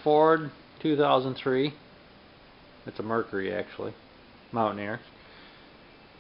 Ford 2003. It's a Mercury actually, Mountaineer.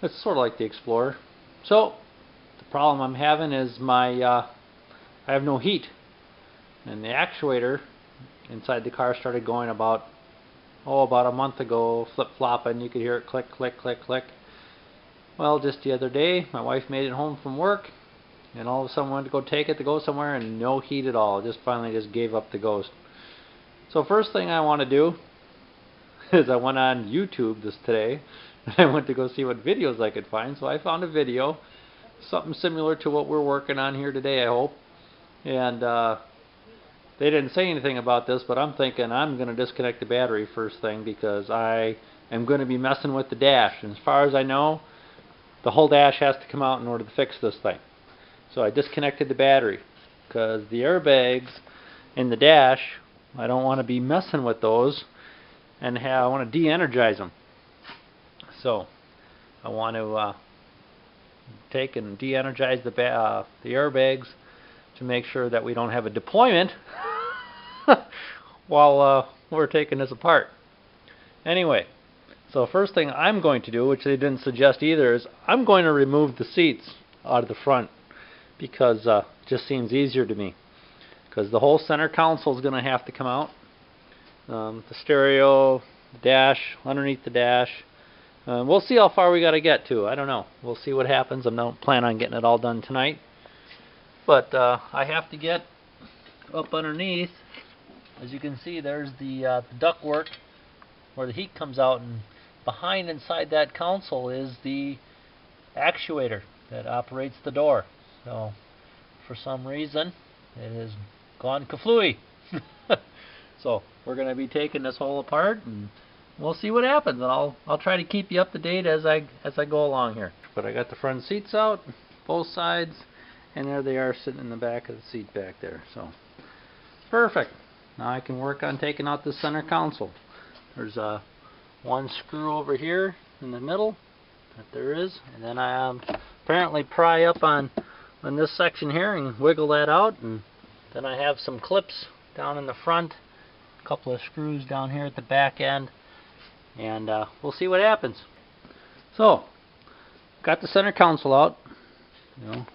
It's sort of like the Explorer. So the problem I'm having is I have no heat, and the actuator inside the car started going about a month ago, flip-flopping. You could hear it click, click, click, click. Well, just the other day, my wife made it home from work, and all of a sudden went to go take it to go somewhere, and no heat at all. Just finally gave up the ghost. So first thing I want to do is I went on YouTube today, and I went to go see what videos I could find. So I found a video, something similar to what we're working on here today, I hope. And they didn't say anything about this, but I'm thinking I'm going to disconnect the battery first thing, because I am going to be messing with the dash. And as far as I know, the whole dash has to come out in order to fix this thing. So I disconnected the battery, because the airbags in the dash, I don't want to be messing with those, and I want to de-energize them. So I want to take and de-energize the airbags to make sure that we don't have a deployment while we're taking this apart. Anyway, so first thing I'm going to do, which they didn't suggest either, is I'm going to remove the seats out of the front, because it just seems easier to me. Because the whole center console is going to have to come out. The stereo, the dash, underneath the dash. We'll see how far we got to get to. I don't know. We'll see what happens. I don't plan on getting it all done tonight. But I have to get up underneath. As you can see, there's the ductwork where the heat comes out, and behind inside that console is the actuator that operates the door. So for some reason it has gone kaflooey. So we're going to be taking this whole apart, and we'll see what happens. And I'll try to keep you up to date as I go along here. But I got the front seats out, both sides, and there they are sitting in the back of the seat back there. So perfect. Now I can work on taking out the center console. There's one screw over here in the middle that there is, and then I apparently pry up on this section here and wiggle that out, and then I have some clips down in the front, a couple of screws down here at the back end, and we'll see what happens. So got the center console out.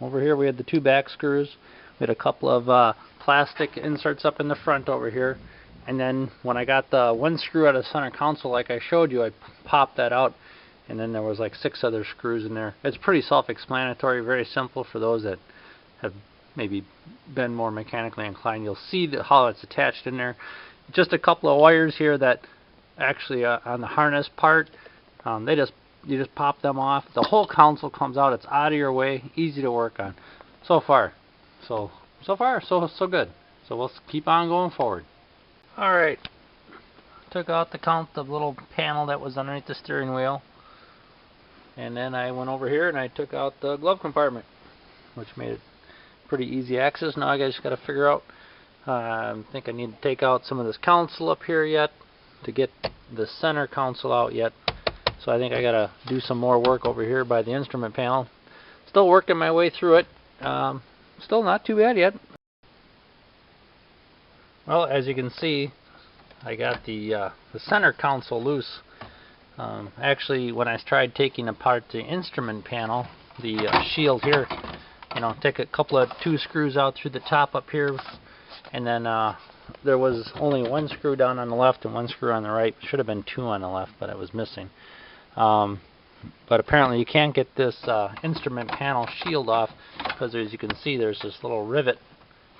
Over here we had the two back screws. We had a couple of plastic inserts up in the front over here, and then when I got the one screw out of the center console, like I showed you, I popped that out, and then there was like 6 other screws in there. It's pretty self-explanatory, very simple for those that have maybe been more mechanically inclined. You'll see how it's attached in there. Just a couple of wires here that actually on the harness part, you just pop them off. The whole console comes out. It's out of your way, easy to work on. So far so good. So we'll keep on going forward. Alright, took out the little panel that was underneath the steering wheel, and then I went over here and I took out the glove compartment, which made it pretty easy access. Now I just got to figure out, I think I need to take out some of this console up here yet to get the center console out yet. So I think I got to do some more work over here by the instrument panel. Still working my way through it. Still not too bad yet. Well, as you can see, I got the center console loose. Actually, when I tried taking apart the instrument panel, the shield here, take a couple of 2 screws out through the top up here, and then there was only 1 screw down on the left and 1 screw on the right. Should have been 2 on the left, but it was missing. But apparently you can't get this instrument panel shield off, because as you can see, there's this little rivet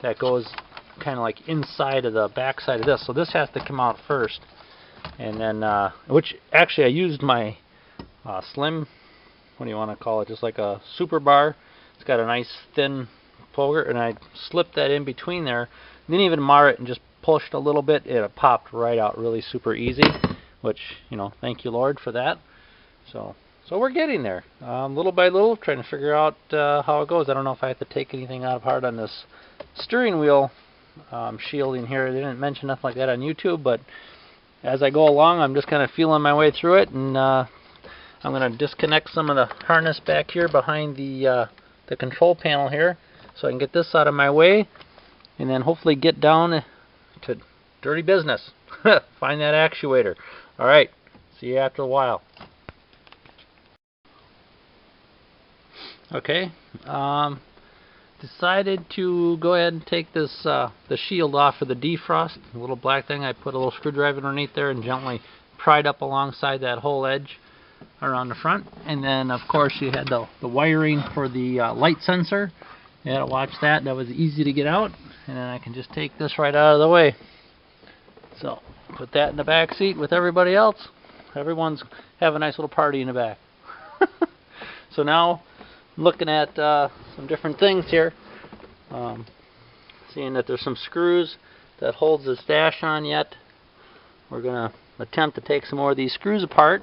that goes kind of like inside of the back side of this. So this has to come out first, and then which actually I used my slim, what do you want to call it, just like a super bar. It's got a nice thin poker, and I slipped that in between there, didn't even mar it, and just pushed a little bit. It popped right out really super easy, which, thank you Lord for that. So we're getting there, little by little, trying to figure out how it goes. I don't know if I have to take anything out apart on this steering wheel shielding here. They didn't mention nothing like that on YouTube, but as I go along, I'm just kind of feeling my way through it, and I'm going to disconnect some of the harness back here behind the control panel here, so I can get this out of my way, and then hopefully get down to dirty business. Find that actuator. Alright, see you after a while. Okay, decided to go ahead and take this the shield off of the defrost, the little black thing. I put a little screwdriver underneath there and gently pried up alongside that whole edge around the front. And then of course you had the wiring for the light sensor. You had to watch that. That was easy to get out. And then I can just take this right out of the way. So put that in the back seat with everybody else. Everyone's have a nice little party in the back. So now looking at some different things here. Seeing that there's some screws that holds this dash on yet. We're going to attempt to take some more of these screws apart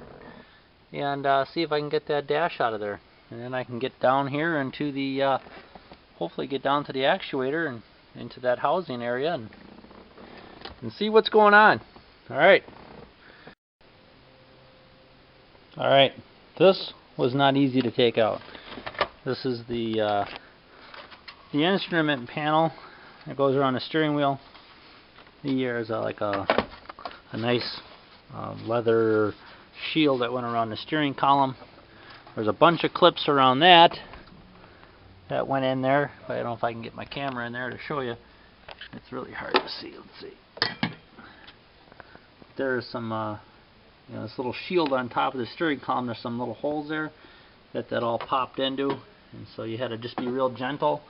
and see if I can get that dash out of there. And then I can get down here into the, hopefully get down to the actuator and into that housing area and see what's going on. Alright. Alright, this was not easy to take out. This is the instrument panel that goes around the steering wheel. There's like a nice leather shield that went around the steering column. There's a bunch of clips around that went in there. I don't know if I can get my camera in there to show you. It's really hard to see. Let's see. There's some this little shield on top of the steering column. There's some little holes there that all popped into. And so you had to just be real gentle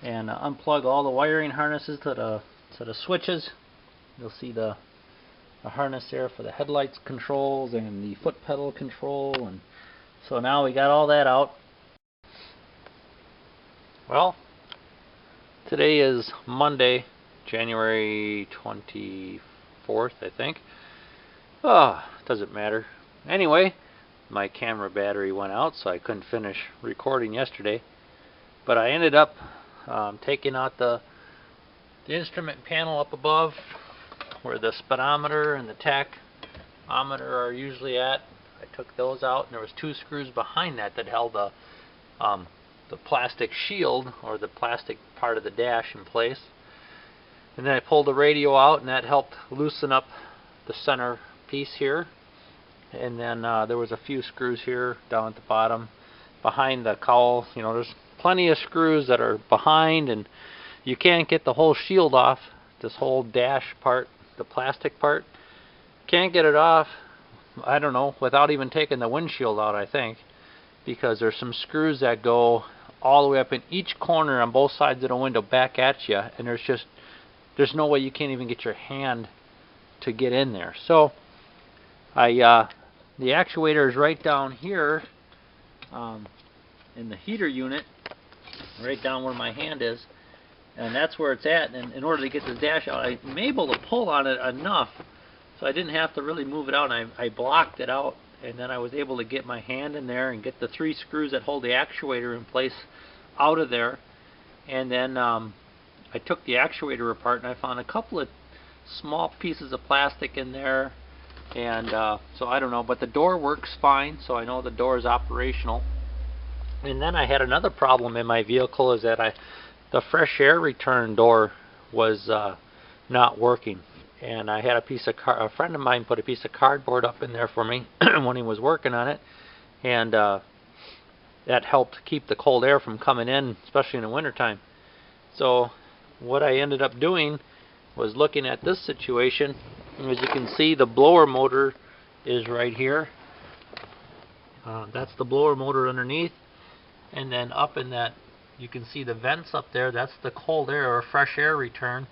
and unplug all the wiring harnesses to the switches. You'll see the harness there for the headlights controls and the foot pedal control. And so now we got all that out. Well, today is Monday, January 24th, I think. Oh, doesn't matter. Anyway, my camera battery went out, so I couldn't finish recording yesterday. But I ended up taking out the instrument panel up above, where the speedometer and the tachometer are usually at. I took those out, and there was two screws behind that held the plastic shield, or the plastic part of the dash, in place. And then I pulled the radio out, and that helped loosen up the center piece here. And then there was a few screws here down at the bottom behind the cowl. You know, there's plenty of screws that are behind, and you can't get the whole shield off. This whole dash part, the plastic part, can't get it off, I don't know, without even taking the windshield out, I think, because there's some screws that go all the way up in each corner on both sides of the window back at you, and there's no way you can't even get your hand to get in there. So the actuator is right down here in the heater unit, right down where my hand is, and that's where it's at. And in order to get the dash out, I'm able to pull on it enough so I didn't have to really move it out, and I blocked it out, and then I was able to get my hand in there and get the three screws that hold the actuator in place out of there. And then I took the actuator apart, and I found a couple of small pieces of plastic in there. And so I don't know, but the door works fine, so I know the door is operational. And then I had another problem in my vehicle, is that the fresh air return door was not working. And I had a friend of mine put a piece of cardboard up in there for me when he was working on it, and that helped keep the cold air from coming in, especially in the wintertime. So what I ended up doing was looking at this situation. As you can see, the blower motor is right here. That's the blower motor underneath, and then up in that, you can see the vents up there. That's the cold air or fresh air return.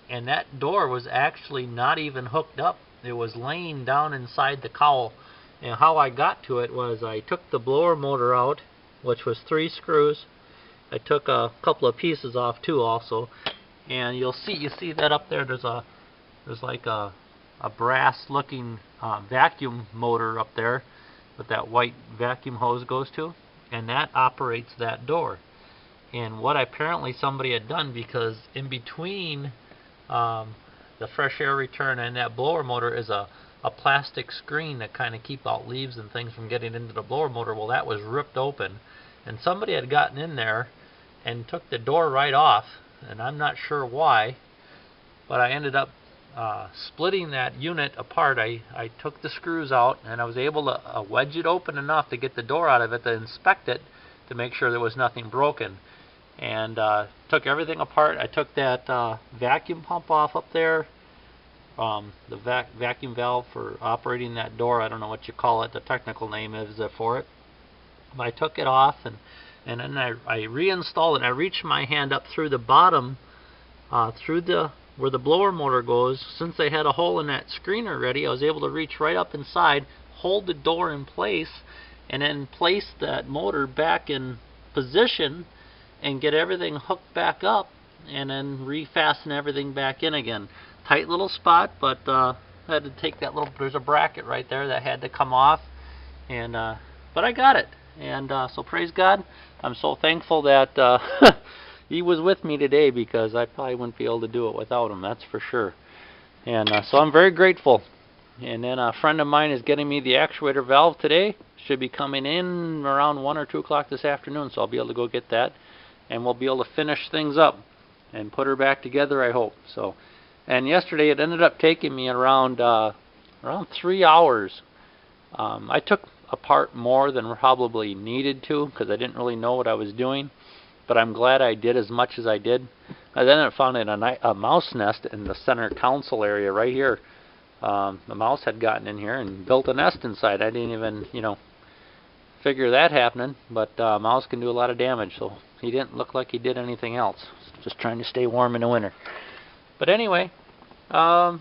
And that door was actually not even hooked up. It was laying down inside the cowl. And how I got to it was I took the blower motor out, which was 3 screws. I took a couple of pieces off too also. And you see that up there, there's like a brass looking vacuum motor up there that that white vacuum hose goes to, and that operates that door. And what apparently somebody had done, because in between the fresh air return and that blower motor is a plastic screen that kind of keep out leaves and things from getting into the blower motor. Well, that was ripped open, and somebody had gotten in there and took the door right off, and I'm not sure why, but I ended up splitting that unit apart, I took the screws out and I was able to wedge it open enough to get the door out of it to inspect it to make sure there was nothing broken. And took everything apart. I took that vacuum pump off up there, the vacuum valve for operating that door. I don't know what you call it. The technical name is for it. I took it off and then I reinstalled it. I reached my hand up through the bottom, through the where the blower motor goes. Since they had a hole in that screen already, I was able to reach right up inside, hold the door in place, and then place that motor back in position and get everything hooked back up, and then refasten everything back in again. Tight little spot, but I had to take that little, there's a bracket right there that had to come off, and but I got it. And so praise God. I'm so thankful that he was with me today, because I probably wouldn't be able to do it without him, that's for sure. And so I'm very grateful. And then a friend of mine is getting me the actuator valve today. Should be coming in around 1 or 2 o'clock this afternoon, so I'll be able to go get that. And we'll be able to finish things up and put her back together, I hope. So, and yesterday it ended up taking me around 3 hours. I took apart more than probably needed to, because I didn't really know what I was doing. But I'm glad I did as much as I did. And then I found a mouse nest in the center console area right here. The mouse had gotten in here and built a nest inside. I didn't even, figure that happening. But mouse can do a lot of damage, so he didn't look like he did anything else. Just trying to stay warm in the winter. But anyway, I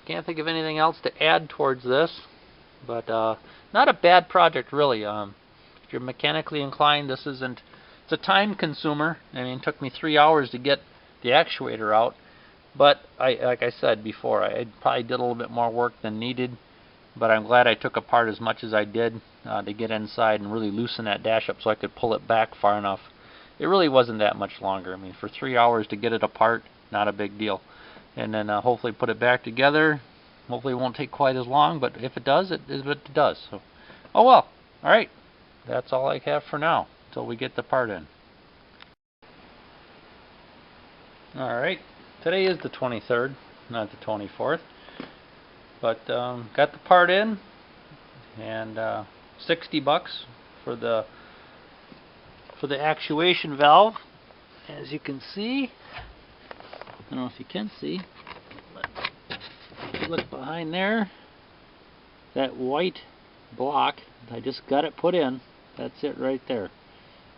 can't think of anything else to add towards this. But not a bad project, really. If you're mechanically inclined, this isn't. It's a time consumer. I mean, it took me 3 hours to get the actuator out. But like I said before, I probably did a little bit more work than needed. But I'm glad I took apart as much as I did to get inside and really loosen that dash up so I could pull it back far enough. It really wasn't that much longer. I mean, for 3 hours to get it apart, not a big deal. And then hopefully put it back together. Hopefully it won't take quite as long, but if it does, it is what it does. So, oh well. All right. That's all I have for now until we get the part in. All right. Today is the 23rd, not the 24th. But got the part in, and $60 for the actuation valve. As you can see, I don't know if you can see, but if you look behind there, that white block, I just got it put in. That's it right there.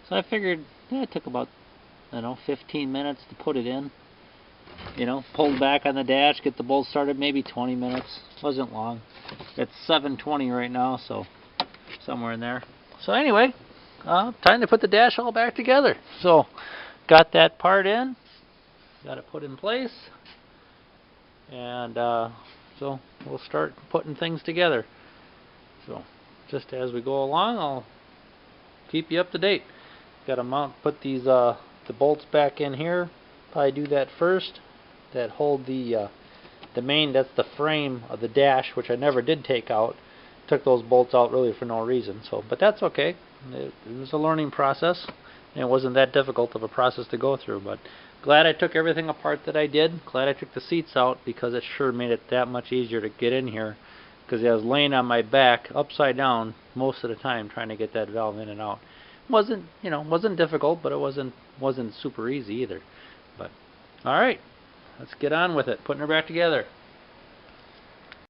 So I figured it took about, 15 minutes to put it in. Pulled back on the dash, get the bolt started, maybe 20 minutes. Wasn't long. It's 7:20 right now, so somewhere in there. So anyway, time to put the dash all back together. So got that part in, got it put in place, and so we'll start putting things together. So just as we go along, I'll keep you up to date. Got to put these the bolts back in here. Probably do that first. That hold the main, that's the frame of the dash, which I never did take out. Took those bolts out really for no reason. So, but that's okay. It was a learning process, and it wasn't that difficult of a process to go through. But glad I took everything apart that I did. Glad I took the seats out, because it sure made it that much easier to get in here. Because I was laying on my back upside down most of the time trying to get that valve in and out. Wasn't difficult, but it wasn't super easy either. But all right, let's get on with it, putting her back together.